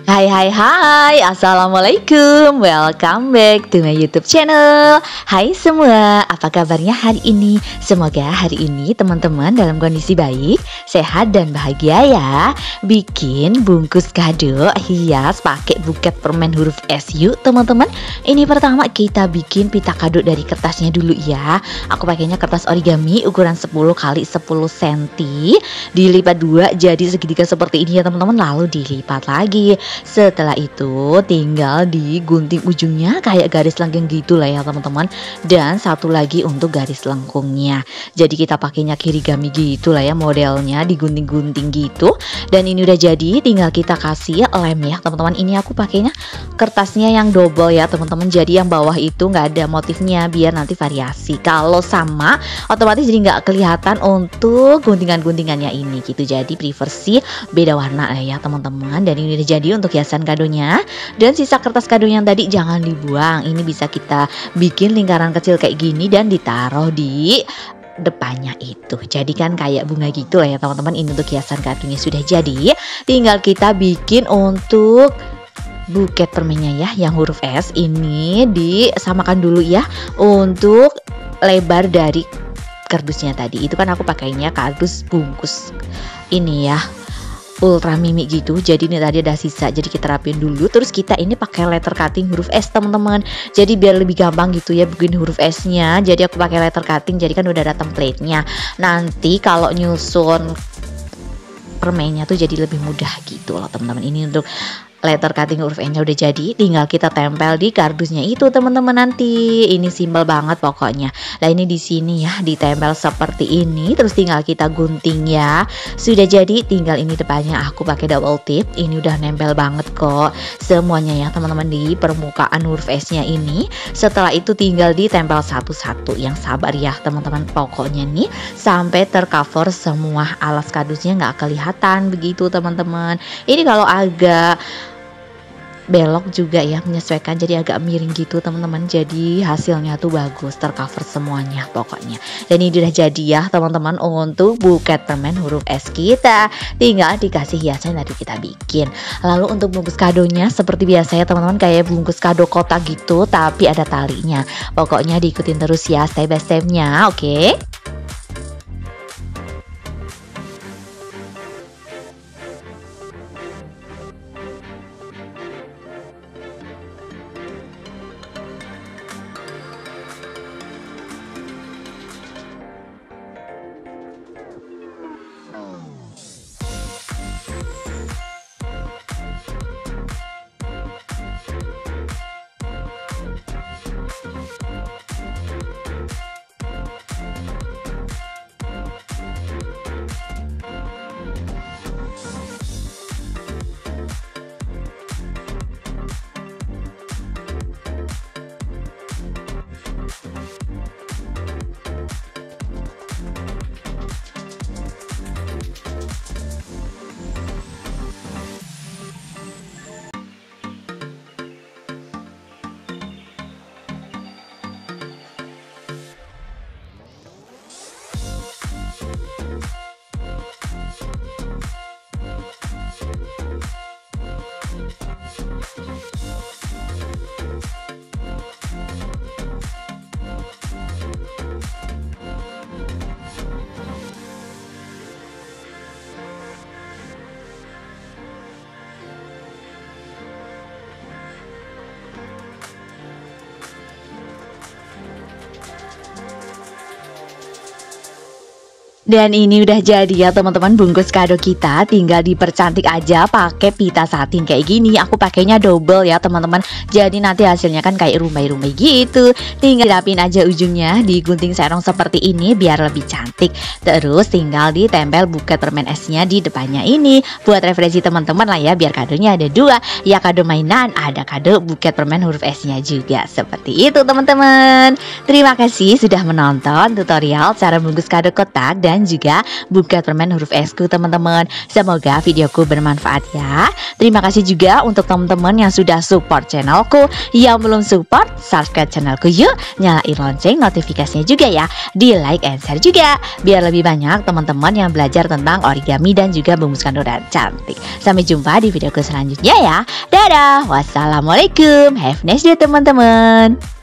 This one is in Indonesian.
Hai hai hai, Assalamualaikum. Welcome back to my YouTube channel. Hai semua, apa kabarnya hari ini? Semoga hari ini teman-teman dalam kondisi baik, sehat dan bahagia ya. Bikin bungkus kado hias pakai buket permen huruf S yuk teman-teman. Ini pertama kita bikin pita kado dari kertasnya dulu ya. Aku pakainya kertas origami ukuran 10 x 10 cm. Dilipat dua jadi segitiga seperti ini ya teman-teman, lalu dilipat lagi. Setelah itu tinggal digunting ujungnya kayak garis lengkung gitu lah ya teman-teman. Dan satu lagi untuk garis lengkungnya. Jadi kita pakainya kirigami gitu lah ya modelnya, digunting-gunting gitu. Dan ini udah jadi, tinggal kita kasih lem ya teman-teman. Ini aku pakainya kertasnya yang double ya teman-teman. Jadi yang bawah itu nggak ada motifnya biar nanti variasi. Kalau sama otomatis jadi nggak kelihatan untuk guntingan-guntingannya ini gitu. Jadi prefer sih beda warna lah ya teman-teman. Dan ini udah jadi untuk hiasan kadonya. Dan sisa kertas kado yang tadi jangan dibuang. Ini bisa kita bikin lingkaran kecil kayak gini dan ditaruh di depannya itu. Jadi kan kayak bunga gitu lah ya teman-teman. Ini untuk hiasan kadonya sudah jadi. Tinggal kita bikin untuk buket permennya ya yang huruf S. Ini disamakan dulu ya untuk lebar dari kardusnya tadi. Itu kan aku pakainya kardus bungkus ini ya, ultra mini gitu. Jadi ini tadi ada sisa, jadi kita rapin dulu. Terus kita ini pakai letter cutting huruf S teman-teman. Jadi biar lebih gampang gitu ya bikin huruf S-nya. Jadi aku pakai letter cutting, jadi kan udah ada template-nya. Nanti kalau nyusun permennya tuh jadi lebih mudah gitu loh teman-teman. Ini untuk letter cutting huruf N-nya udah jadi, tinggal kita tempel di kardusnya itu teman-teman nanti. Ini simpel banget pokoknya. Nah ini di sini ya ditempel seperti ini, terus tinggal kita gunting ya. Sudah jadi, tinggal ini depannya aku pakai double tip. Ini udah nempel banget kok semuanya ya teman-teman di permukaan huruf S-nya ini. Setelah itu tinggal ditempel satu-satu. Yang sabar ya teman-teman, pokoknya nih sampai tercover semua alas kardusnya nggak kelihatan begitu teman-teman. Ini kalau agak belok juga ya menyesuaikan, jadi agak miring gitu teman-teman. Jadi hasilnya tuh bagus, tercover semuanya pokoknya. Dan ini udah jadi ya teman-teman untuk buket permen huruf S kita. Tinggal dikasih hiasan tadi kita bikin. Lalu untuk bungkus kadonya seperti biasa ya teman-teman, kayak bungkus kado kotak gitu tapi ada talinya. Pokoknya diikutin terus ya step by stepnya, oke? Dan ini udah jadi ya teman-teman bungkus kado kita. Tinggal dipercantik aja pakai pita satin kayak gini. Aku pakainya double ya teman-teman. Jadi nanti hasilnya kan kayak rumbai-rumbai gitu. Tinggal rapin aja ujungnya, digunting serong seperti ini biar lebih cantik. Terus tinggal ditempel buket permen esnya di depannya ini. Buat referensi teman-teman lah ya, biar kadonya ada dua. Ya kado mainan, ada kado buket permen huruf S-nya juga. Seperti itu teman-teman. Terima kasih sudah menonton tutorial cara bungkus kado kotak. Dan dan juga buka permen huruf S-ku teman-teman. Semoga videoku bermanfaat ya. Terima kasih juga untuk teman-teman yang sudah support channelku. Yang belum support, subscribe channelku yuk. Nyalain lonceng notifikasinya juga ya. Di like and share juga, biar lebih banyak teman-teman yang belajar tentang origami dan juga merumuskan doa cantik. Sampai jumpa di videoku selanjutnya ya. Dadah, wassalamualaikum, have a nice day teman-teman.